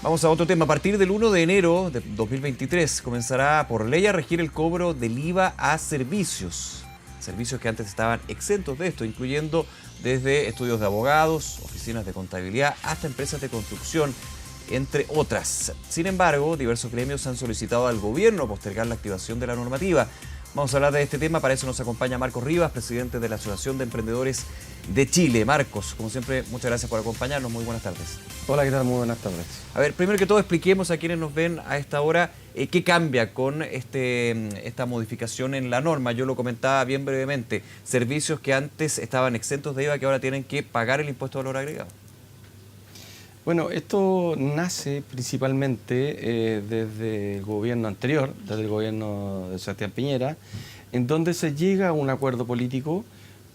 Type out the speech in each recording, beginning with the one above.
Vamos a otro tema. A partir del 1 de enero de 2023 comenzará por ley a regir el cobro del IVA a servicios. Servicios que antes estaban exentos de esto, incluyendo desde estudios de abogados, oficinas de contabilidad, hasta empresas de construcción, entre otras. Sin embargo, diversos gremios han solicitado al gobierno postergar la activación de la normativa. Vamos a hablar de este tema, para eso nos acompaña Marcos Rivas, presidente de la Asociación de Emprendedores de Chile. Marcos, como siempre, muchas gracias por acompañarnos, muy buenas tardes. Hola, ¿qué tal? Muy buenas tardes. A ver, primero que todo expliquemos a quienes nos ven a esta hora qué cambia con esta modificación en la norma. Yo lo comentaba bien brevemente, servicios que antes estaban exentos de IVA que ahora tienen que pagar el impuesto de valor agregado. Bueno, esto nace principalmente desde el gobierno anterior, desde el gobierno de Sebastián Piñera, en donde se llega a un acuerdo político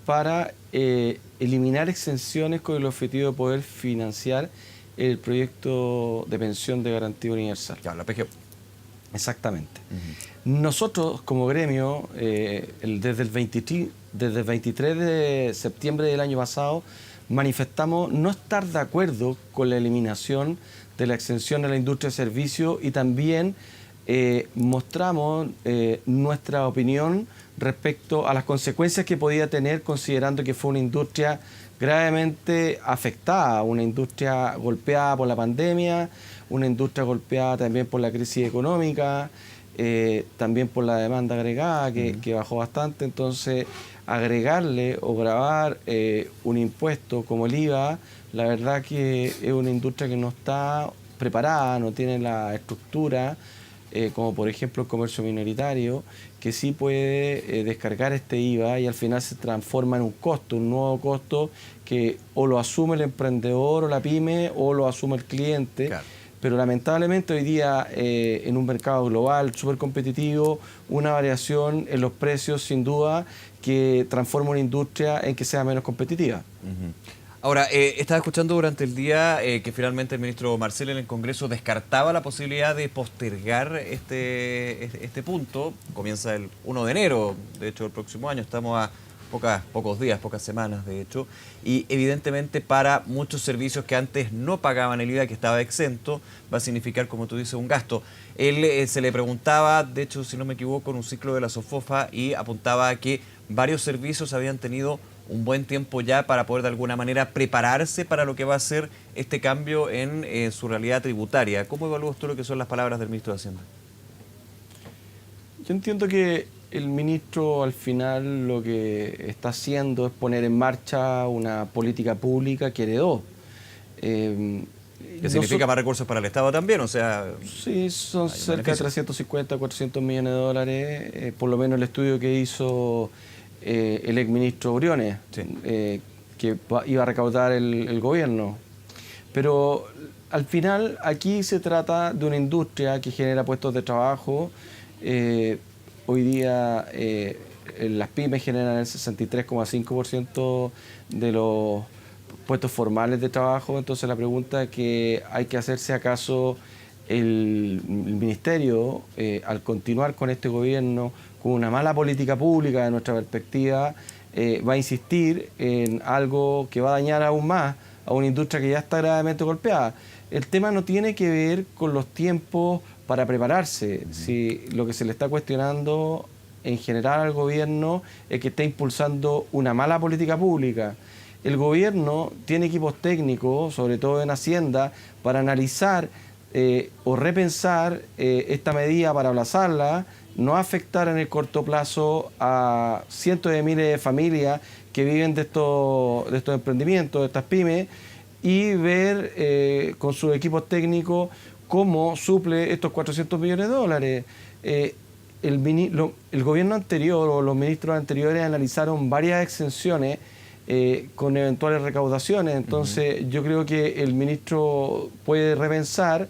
para eliminar exenciones con el objetivo de poder financiar el proyecto de pensión de garantía universal. Ya, la PGU. Exactamente. Nosotros como gremio, desde el 23 de septiembre del año pasado, manifestamos no estar de acuerdo con la eliminación de la exención a la industria de servicios y también mostramos nuestra opinión respecto a las consecuencias que podía tener, considerando que fue una industria gravemente afectada, una industria golpeada por la pandemia, una industria golpeada también por la crisis económica, también por la demanda agregada que bajó bastante. Entonces, agregarle o grabar un impuesto como el IVA, la verdad que es una industria que no está preparada, no tiene la estructura, como por ejemplo el comercio minoritario, que sí puede descargar este IVA y al final se transforma en un costo, un nuevo costo que o lo asume el emprendedor o la pyme o lo asume el cliente. Claro. Pero lamentablemente hoy día en un mercado global súper competitivo, una variación en los precios sin duda que transforma una industria en que sea menos competitiva. Ahora, estaba escuchando durante el día que finalmente el ministro Marcel en el Congreso descartaba la posibilidad de postergar este punto. Comienza el 1 de enero, de hecho el próximo año, estamos a pocos días, pocas semanas de hecho, y evidentemente para muchos servicios que antes no pagaban el IVA, que estaba exento, va a significar, como tú dices, un gasto. Él se le preguntaba, de hecho, si no me equivoco, en un ciclo de la SOFOFA y apuntaba a que varios servicios habían tenido un buen tiempo ya para poder de alguna manera prepararse para lo que va a ser este cambio en su realidad tributaria. ¿Cómo evalúas tú lo que son las palabras del ministro de Hacienda? Yo entiendo que el ministro al final lo que está haciendo es poner en marcha una política pública que heredó. Que significa más recursos para el Estado también, o sea... Sí, son cerca de 350, 400 millones de dólares, por lo menos el estudio que hizo el exministro Briones, Sí. Que iba a recaudar el gobierno. Pero al final aquí se trata de una industria que genera puestos de trabajo. Hoy día las pymes generan el 63,5% de los puestos formales de trabajo. Entonces la pregunta que hay que hacerse, ¿acaso el ministerio, al continuar con este gobierno, con una mala política pública de nuestra perspectiva, va a insistir en algo que va a dañar aún más a una industria que ya está gravemente golpeada? El tema no tiene que ver con los tiempos para prepararse. Si lo que se le está cuestionando en general al gobierno es que está impulsando una mala política pública. El gobierno tiene equipos técnicos, sobre todo en Hacienda, para analizar o repensar esta medida para aplazarla, no afectar en el corto plazo a cientos de miles de familias que viven de estos emprendimientos, de estas pymes, y ver con sus equipos técnicos cómo suple estos 400 millones de dólares. El gobierno anterior o los ministros anteriores analizaron varias exenciones con eventuales recaudaciones. Entonces yo creo que el ministro puede repensar,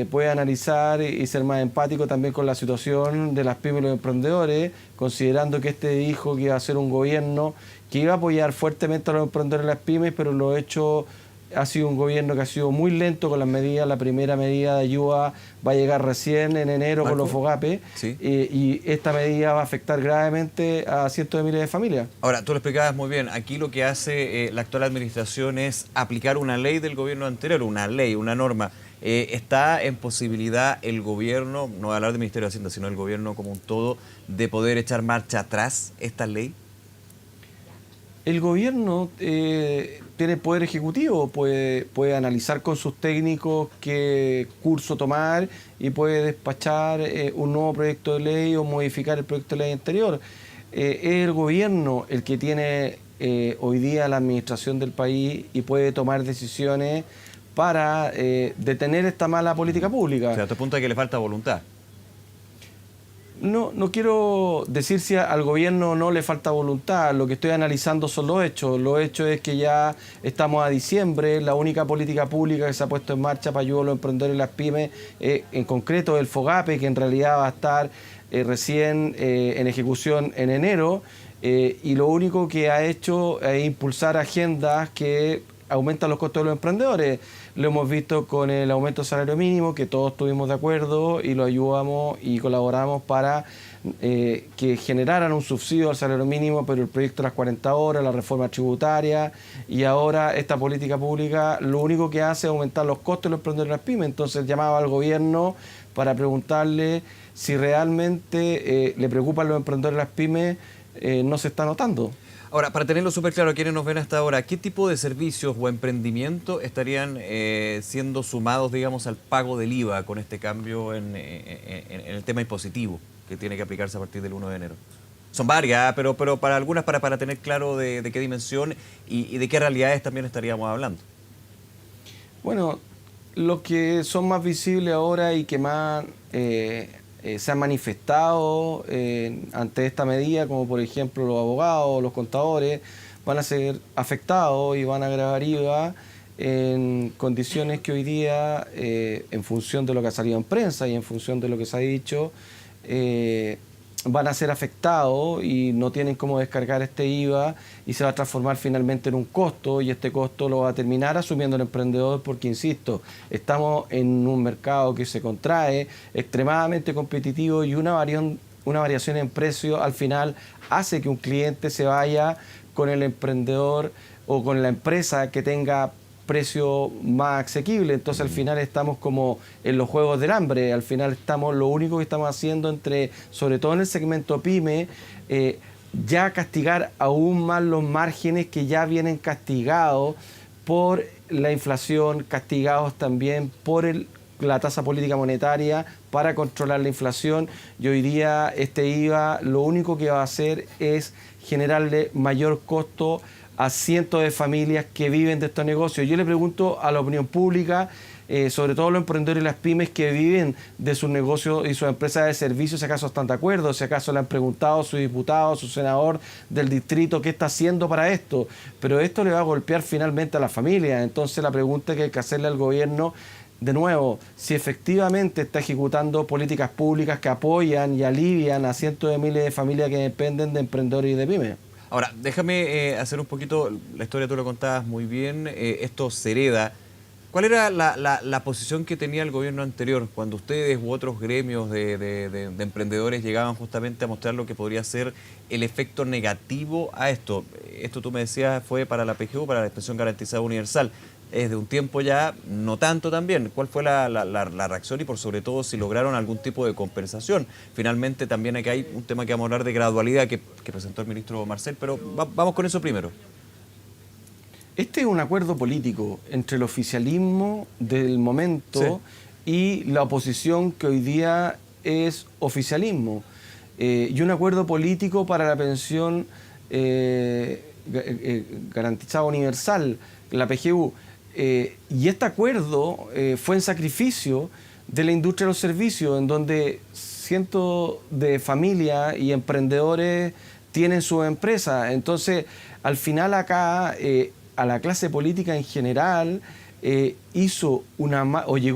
puede analizar y ser más empático también con la situación de las pymes y los emprendedores, considerando que este dijo que iba a ser un gobierno que iba a apoyar fuertemente a los emprendedores y las pymes, pero lo hecho ha sido un gobierno que ha sido muy lento con las medidas. La primera medida de ayuda va a llegar recién en enero, Marco, con los FOGAPE, sí. Y esta medida va a afectar gravemente a cientos de miles de familias. Ahora, tú lo explicabas muy bien, aquí lo que hace la actual administración es aplicar una ley del gobierno anterior, una ley, una norma ¿Está en posibilidad el gobierno, no voy a hablar del Ministerio de Hacienda, sino el gobierno como un todo, de poder echar marcha atrás esta ley? El gobierno tiene poder ejecutivo, puede analizar con sus técnicos qué curso tomar y puede despachar un nuevo proyecto de ley o modificar el proyecto de ley anterior. Es el gobierno el que tiene hoy día la administración del país y puede tomar decisiones para detener esta mala política pública. O sea, a tu punto de que le falta voluntad. No quiero decir si al gobierno no le falta voluntad, lo que estoy analizando son los hechos. Los hechos es que ya estamos a diciembre, la única política pública que se ha puesto en marcha para ayudar a los emprendedores y las pymes, en concreto el FOGAPE, que en realidad va a estar recién en ejecución en enero, y lo único que ha hecho es impulsar agendas que aumentan los costos de los emprendedores. Lo hemos visto con el aumento del salario mínimo, que todos estuvimos de acuerdo y lo ayudamos y colaboramos para que generaran un subsidio al salario mínimo, pero el proyecto de las 40 horas, la reforma tributaria y ahora esta política pública lo único que hace es aumentar los costos de los emprendedores y las pymes. Entonces llamaba al gobierno para preguntarle si realmente le preocupan los emprendedores y las pymes, no se está notando. Ahora, para tenerlo súper claro, quienes nos ven hasta ahora, ¿qué tipo de servicios o emprendimiento estarían siendo sumados, digamos, al pago del IVA con este cambio en el tema impositivo que tiene que aplicarse a partir del 1 de enero? Son varias, pero para algunas, para tener claro de qué dimensión y de qué realidades también estaríamos hablando. Bueno, los que son más visibles ahora y que más se han manifestado ante esta medida, como por ejemplo los abogados, los contadores, van a ser afectados y van a grabar IVA en condiciones que hoy día, en función de lo que ha salido en prensa y en función de lo que se ha dicho, van a ser afectados y no tienen cómo descargar este IVA y se va a transformar finalmente en un costo, y este costo lo va a terminar asumiendo el emprendedor porque, insisto, estamos en un mercado que se contrae, extremadamente competitivo, y una variación en precio al final hace que un cliente se vaya con el emprendedor o con la empresa que tenga precio más asequible. Entonces al final estamos como en los juegos del hambre. Al final lo único que estamos haciendo sobre todo en el segmento pyme, ya castigar aún más los márgenes que ya vienen castigados por la inflación, castigados también por la tasa política monetaria para controlar la inflación. Y hoy día este IVA lo único que va a hacer es generarle mayor costo a cientos de familias que viven de estos negocios. Yo le pregunto a la opinión pública, sobre todo los emprendedores y las pymes que viven de sus negocios y sus empresas de servicios, si acaso están de acuerdo, si acaso le han preguntado a su diputado, a su senador del distrito qué está haciendo para esto. Pero esto le va a golpear finalmente a las familias. Entonces la pregunta que hay que hacerle al gobierno, de nuevo, si efectivamente está ejecutando políticas públicas que apoyan y alivian a cientos de miles de familias que dependen de emprendedores y de pymes. Ahora, déjame hacer un poquito, la historia tú lo contabas muy bien, esto se hereda. ¿Cuál era la posición que tenía el gobierno anterior cuando ustedes u otros gremios de emprendedores llegaban justamente a mostrar lo que podría ser el efecto negativo a esto? Esto tú me decías fue para la PGU, para la Pensión Garantizada Universal. Es de un tiempo ya, no tanto también. ¿Cuál fue la reacción y por sobre todo si lograron algún tipo de compensación? Finalmente también aquí hay un tema que vamos a hablar de gradualidad que presentó el ministro Marcel, pero vamos con eso primero. Este es un acuerdo político entre el oficialismo del momento y la oposición que hoy día es oficialismo. Y un acuerdo político para la pensión garantizada universal, la PGU. Y este acuerdo fue en sacrificio de la industria de los servicios, en donde cientos de familias y emprendedores tienen su empresa. Entonces, al final acá, a la clase política en general, llegó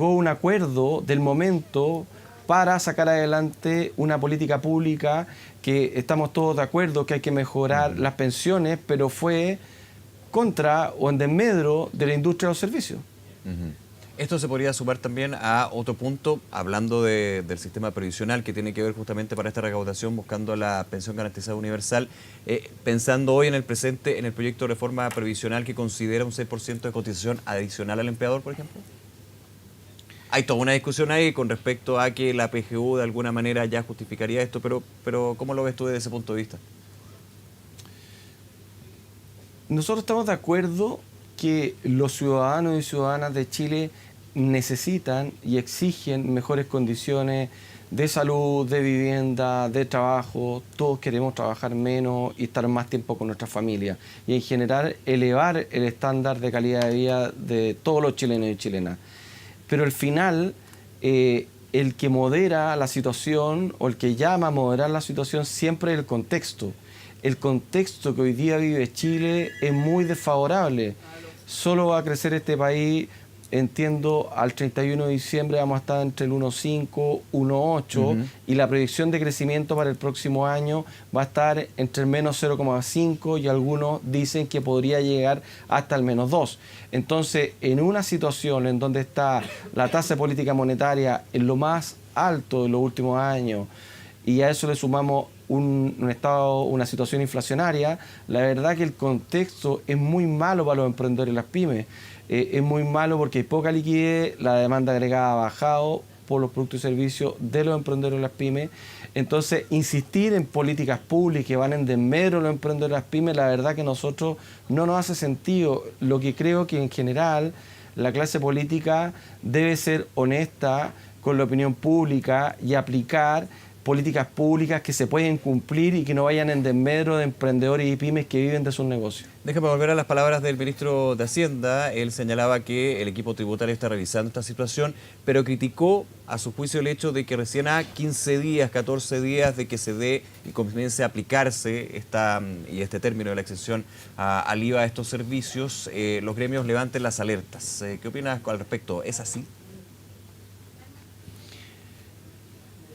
a un acuerdo del momento para sacar adelante una política pública que estamos todos de acuerdo que hay que mejorar las pensiones, pero fue contra o en desmedro de la industria de los servicios. Esto se podría sumar también a otro punto, hablando del sistema previsional que tiene que ver justamente para esta recaudación, buscando la pensión garantizada universal, pensando hoy en el presente, en el proyecto de reforma previsional que considera un 6% de cotización adicional al empleador, por ejemplo. Hay toda una discusión ahí con respecto a que la PGU de alguna manera ya justificaría esto, pero ¿cómo lo ves tú desde ese punto de vista? Nosotros estamos de acuerdo que los ciudadanos y ciudadanas de Chile necesitan y exigen mejores condiciones de salud, de vivienda, de trabajo. Todos queremos trabajar menos y estar más tiempo con nuestra familia. Y en general elevar el estándar de calidad de vida de todos los chilenos y chilenas. Pero al final, el que modera la situación o el que llama a moderar la situación siempre es el contexto. El contexto que hoy día vive Chile es muy desfavorable. Solo va a crecer este país, entiendo, al 31 de diciembre vamos a estar entre el 1,5, 1,8 y la proyección de crecimiento para el próximo año va a estar entre el menos 0,5 y algunos dicen que podría llegar hasta el menos 2. Entonces, en una situación en donde está la tasa de política monetaria en lo más alto de los últimos años y a eso le sumamos una situación inflacionaria, la verdad que el contexto es muy malo para los emprendedores y las pymes. Es muy malo porque hay poca liquidez, la demanda agregada ha bajado por los productos y servicios de los emprendedores y las pymes. Entonces, insistir en políticas públicas que van en desmedro de los emprendedores y las pymes, la verdad que a nosotros no nos hace sentido. Lo que creo que en general la clase política debe ser honesta con la opinión pública y aplicar políticas públicas que se pueden cumplir y que no vayan en desmedro de emprendedores y pymes que viven de sus negocios. Déjame volver a las palabras del ministro de Hacienda. Él señalaba que el equipo tributario está revisando esta situación, pero criticó a su juicio el hecho de que recién a 15 días, 14 días de que se dé y comience a aplicarse este término de la exención al IVA a estos servicios, los gremios levanten las alertas. ¿Qué opinas al respecto? ¿Es así?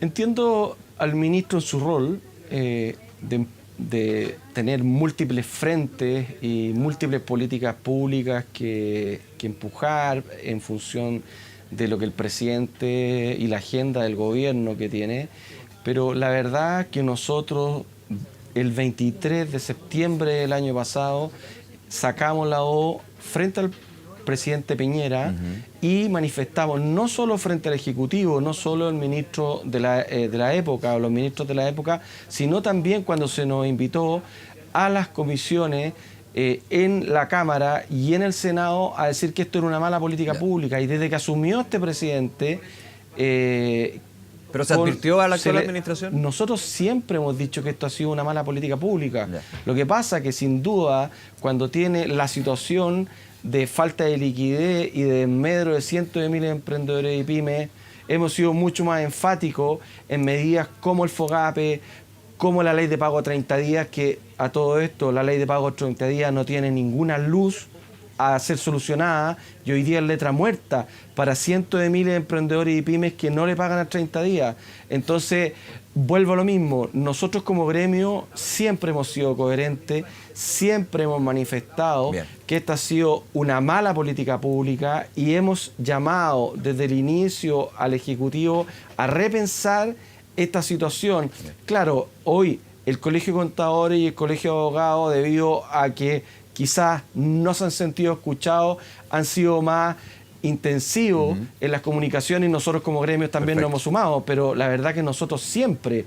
Entiendo al ministro en su rol de tener múltiples frentes y múltiples políticas públicas que empujar en función de lo que el presidente y la agenda del gobierno que tiene, pero la verdad que nosotros el 23 de septiembre del año pasado sacamos la O frente al presidente Piñera y manifestamos no solo frente al Ejecutivo, no solo el ministro de la época o los ministros de la época, sino también cuando se nos invitó a las comisiones en la Cámara y en el Senado a decir que esto era una mala política pública. Y desde que asumió este presidente... ¿Pero se advirtió a la actual administración? Nosotros siempre hemos dicho que esto ha sido una mala política pública. Lo que pasa que sin duda, cuando tiene la situación de falta de liquidez y de desmedro de cientos de miles de emprendedores y pymes, hemos sido mucho más enfáticos en medidas como el FOGAPE, como la ley de pago a 30 días, que a todo esto la ley de pago a 30 días no tiene ninguna luz a ser solucionada y hoy día es letra muerta para cientos de miles de emprendedores y pymes que no le pagan a 30 días. Entonces, vuelvo a lo mismo, nosotros como gremio siempre hemos sido coherentes, siempre hemos manifestado que esta ha sido una mala política pública y hemos llamado desde el inicio al Ejecutivo a repensar esta situación. Claro, hoy el Colegio de Contadores y el Colegio de Abogados, debido a que quizás no se han sentido escuchados, han sido más intensivos en las comunicaciones y nosotros como gremios también nos hemos sumado, pero la verdad que nosotros siempre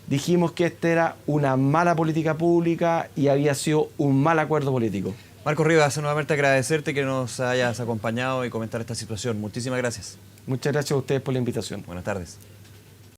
dijimos que esta era una mala política pública y había sido un mal acuerdo político. Marcos Rivas, nuevamente agradecerte que nos hayas acompañado y comentar esta situación. Muchísimas gracias. Muchas gracias a ustedes por la invitación. Buenas tardes.